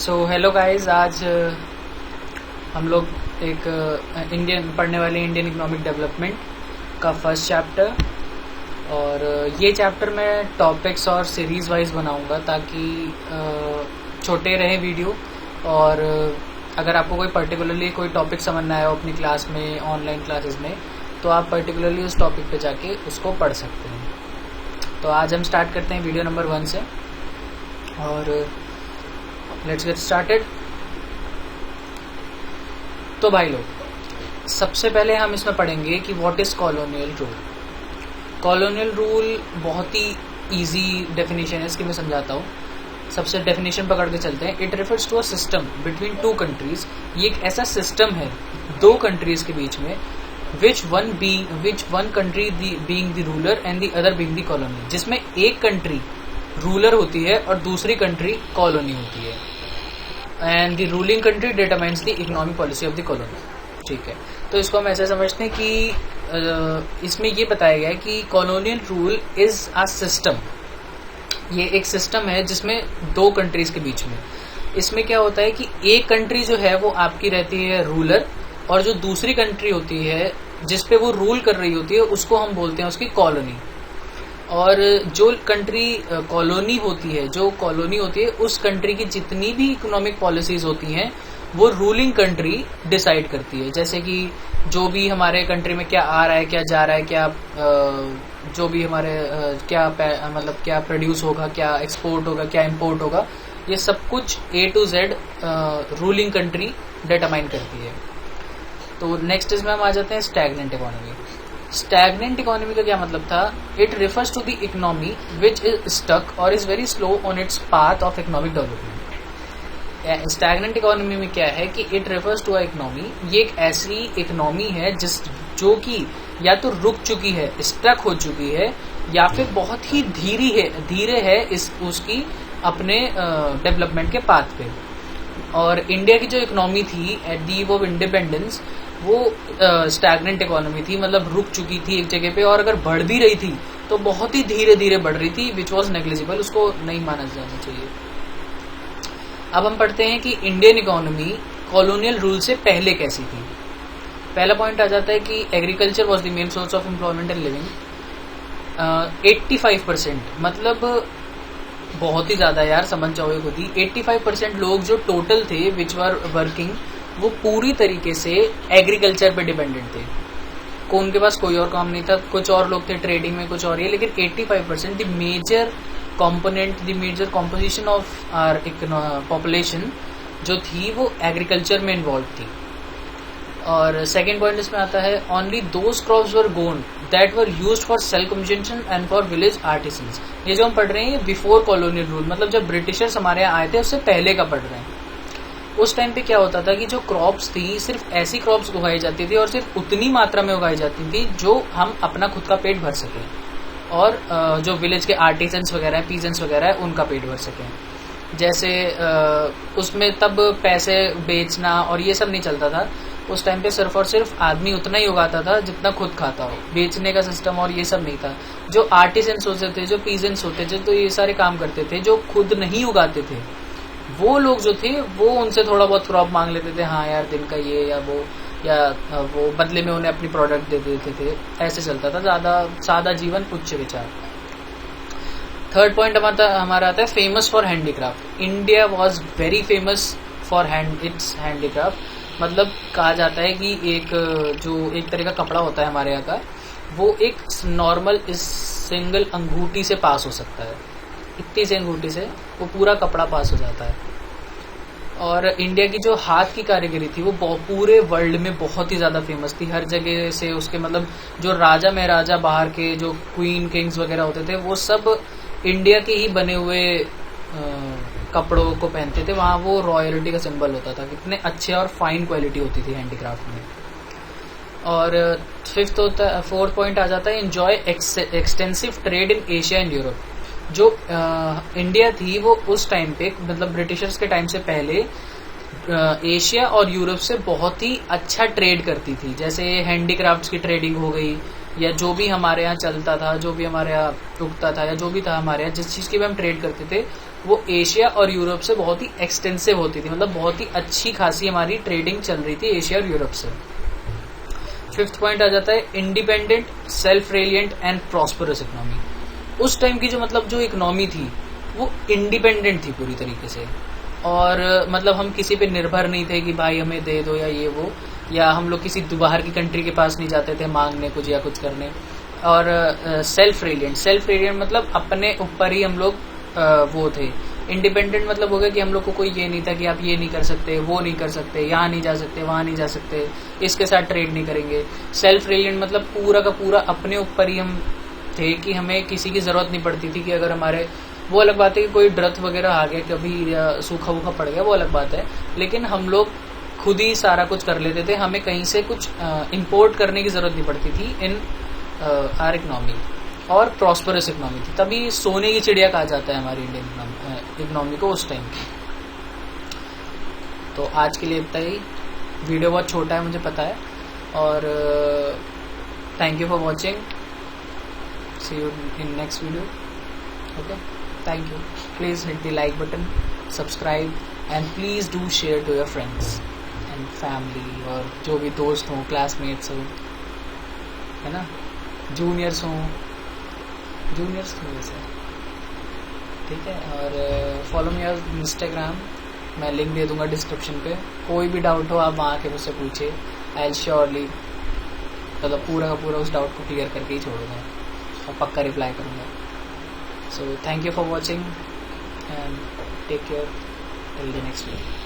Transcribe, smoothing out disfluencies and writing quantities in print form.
So hello guys, आज हम लोग एक इंडियन पढ़ने वाले इंडियन इकोनॉमिक डेवलपमेंट का फर्स्ट चैप्टर। और ये चैप्टर मैं टॉपिक्स और सीरीज वाइज बनाऊंगा ताकि छोटे रहे वीडियो। और अगर आपको कोई पर्टिकुलरली कोई टॉपिक समझ ना आया हो अपनी क्लास में, ऑनलाइन क्लासेस में, तो आप पर्टिकुलरली उस टॉपिक पे जाके उसको पढ़ सकते हैं। तो आज हम स्टार्ट करते हैं वीडियो नंबर 1 से, और लेट्स गेट स्टार्टेड। तो भाई लोग, सबसे पहले हम इसमें पढ़ेंगे कि what is colonial rule. Colonial rule बहुत ही इजी डेफिनेशन है इसकी, मैं समझाता हूँ। सबसे डेफिनेशन पकड़ के चलते हैं। It refers to a system between two countries. ये एक ऐसा सिस्टम है दो कंट्रीज के बीच में, which one country being the ruler and the other being the colony, जिसमें एक कंट्री रूलर होती है और दूसरी कंट्री कॉलोनी होती है। And the ruling country determines the economic policy of the colony. ठीक है, तो इसको हम ऐसे समझते हैं कि इसमें ये बताया गया है कि colonial rule is a system. ये एक सिस्टम है जिसमें दो कंट्रीज के बीच में, इसमें क्या होता है कि एक कंट्री जो है वो आपकी रहती है रूलर, और जो दूसरी कंट्री होती है जिसपे वो रूल कर रही होती है उसको हम बोलते हैं उसकी कॉलोनी। और जो कंट्री कॉलोनी होती है, उस कंट्री की जितनी भी इकोनॉमिक पॉलिसीज होती हैं वो रूलिंग कंट्री डिसाइड करती है। जैसे कि जो भी हमारे कंट्री में क्या आ रहा है, क्या जा रहा है, क्या जो भी हमारे क्या प्रोड्यूस होगा, क्या एक्सपोर्ट होगा, क्या इंपोर्ट होगा, ये सब कुछ A to Z ruling country determine करती है। तो नेक्स्ट इसमें हम आ जाते हैं स्टैग्नेंट इकोनॉमी। स्टैग्नेंट इकोनॉमी का क्या मतलब था? It refers to the economy which is stuck और is very slow on its path of economic development. Stagnant economy में क्या है कि it refers to a economy, ये एक ऐसी इकोनॉमी है जो कि या तो रुक चुकी है, स्टक हो चुकी है, या फिर बहुत ही धीरे है उसकी अपने डेवलपमेंट के पाथ पे। और इंडिया की जो इकोनॉमी थी at the eve of independence, वो स्टैग्नेंट इकोनॉमी थी, मतलब रुक चुकी थी एक जगह पे, और अगर बढ़ भी रही थी तो बहुत ही धीरे धीरे बढ़ रही थी, विच वॉज नेग्लिजिबल, उसको नहीं माना जाना चाहिए। अब हम पढ़ते हैं कि इंडियन इकोनॉमी कॉलोनियल रूल से पहले कैसी थी। पहला पॉइंट आ जाता है कि agriculture was the main source of employment and living. 85%, मतलब बहुत ही ज्यादा यार, समझ जाओगे खुद ही। 85% लोग जो टोटल थे विच वर वर्किंग, वो पूरी तरीके से एग्रीकल्चर पे डिपेंडेंट थे। उनके पास कोई और काम नहीं था। कुछ और लोग थे ट्रेडिंग में, कुछ और ये, लेकिन 85% the major component, the major composition of our population जो थी वो एग्रीकल्चर में इन्वॉल्व थी। और सेकेंड पॉइंट इसमें आता है, only those crops were gone that were used for self consumption and for village artisans. ये जो हम पढ़ रहे हैं ये बिफोर कॉलोनियल रूल, मतलब जब ब्रिटिशर्स हमारे यहाँ आए थे उससे पहले का पढ़ रहे हैं। उस टाइम पे क्या होता था कि जो क्रॉप्स थी, सिर्फ ऐसी क्रॉप्स उगाई जाती थी और सिर्फ उतनी मात्रा में उगाई जाती थी जो हम अपना खुद का पेट भर सकें, और जो विलेज के आर्टिसंस वगैरह है, पीजेंट्स वगैरह है, उनका पेट भर सकें। जैसे उसमें तब पैसे बेचना और ये सब नहीं चलता था। उस टाइम पे सिर्फ और सिर्फ आदमी उतना ही उगाता था जितना खुद खाता हो, बेचने का सिस्टम और ये सब नहीं था। जो आर्टिसंस होते थे, जो पीजेंट्स होते थे, तो ये सारे काम करते थे। जो खुद नहीं उगाते थे वो लोग जो थे, वो उनसे थोड़ा बहुत क्रॉप मांग लेते थे, हाँ यार दिन का ये या वो बदले में उन्हें अपनी प्रोडक्ट दे देते थे। ऐसे चलता था, ज्यादा सादा जीवन, उच्च विचार। थर्ड पॉइंट हमारा आता है famous for handicraft. India was very famous for its handicraft. मतलब कहा जाता है कि एक तरह का कपड़ा होता है हमारे यहाँ का, वो एक नॉर्मल इस सिंगल अंगूठी से पास हो सकता है। इतनी सी अंगूठी से वो पूरा कपड़ा पास हो जाता है। और इंडिया की जो हाथ की कारीगरी थी वो पूरे वर्ल्ड में बहुत ही ज्यादा फेमस थी। हर जगह से उसके, मतलब जो राजा महाराजा बाहर के, जो क्वीन किंग्स वगैरह होते थे, वो सब इंडिया के ही बने हुए कपड़ों को पहनते थे। वहाँ वो रॉयल्टी का सिंबल होता था, कितने अच्छे और फाइन क्वालिटी होती थी हैंडीक्राफ्ट में। और फोर्थ पॉइंट आ जाता है, enjoy extensive trade in Asia and Europe. जो इंडिया थी वो उस टाइम पे, मतलब ब्रिटिशर्स के टाइम से पहले, एशिया और यूरोप से बहुत ही अच्छा ट्रेड करती थी। जैसे हैंडीक्राफ्ट्स की ट्रेडिंग हो गई, या जो भी हमारे यहाँ चलता था, जो भी हमारे यहाँ उगता था, या जो भी था हमारे यहाँ, जिस चीज की भी हम ट्रेड करते थे, वो एशिया और यूरोप से बहुत ही एक्सटेंसिव होती थी, मतलब बहुत ही अच्छी खासी हमारी ट्रेडिंग चल रही थी एशिया और यूरोप से। 5th पॉइंट आ जाता है independent, self reliant and prosperous economy. उस टाइम की जो मतलब जो इकोनॉमी थी वो इंडिपेंडेंट थी पूरी तरीके से, और मतलब हम किसी पे निर्भर नहीं थे कि भाई हमें दे दो या ये वो, या हम लोग किसी बाहर की कंट्री के पास नहीं जाते थे मांगने कुछ या कुछ करने। और सेल्फ रेलिएंट मतलब अपने ऊपर ही हम लोग वो थे। इंडिपेंडेंट मतलब हो गया कि हम लोग को कोई ये नहीं था कि आप ये नहीं कर सकते, वो नहीं कर सकते, यहाँ नहीं जा सकते, वहां नहीं जा सकते, इसके साथ ट्रेड नहीं करेंगे। सेल्फ रेलिएंट मतलब पूरा का पूरा अपने ऊपर ही हम थे कि हमें किसी की जरूरत नहीं पड़ती थी कि अगर हमारे, वो अलग बात है कि कोई ड्रथ वगैरह आ गया कभी या सूखा वूखा पड़ गया वो अलग बात है, लेकिन हम लोग खुद ही सारा कुछ कर लेते थे, हमें कहीं से कुछ इंपोर्ट करने की जरूरत नहीं पड़ती थी इन आर इकोनॉमी। और प्रॉस्परस इकोनॉमी थी, तभी सोने की चिड़िया कहा जाता है हमारी इंडियन इकोनॉमी को उस टाइम की। तो आज के लिए इतना ही, वीडियो बहुत छोटा है मुझे पता है, और thank you for watching, see you in next video. Okay, thank you. Please hit the like button, subscribe, and please do share to your friends and family, और जो भी दोस्त हों, क्लासमेट्स हो, है ना, जूनियर्स हों, जूनियर्स तो वैसे ठीक है। और फॉलो मी ऑन इंस्टाग्राम, मैं लिंक दे दूंगा डिस्क्रिप्शन पे। कोई भी डाउट हो आप वहाँ के मुझसे पूछिए, आई विल श्योरली मतलब पूरा का पूरा उस डाउट को क्लियर करके ही छोड़ूंगा और पक्का रिप्लाई करूंगा। So thank you for watching and take care till the next video.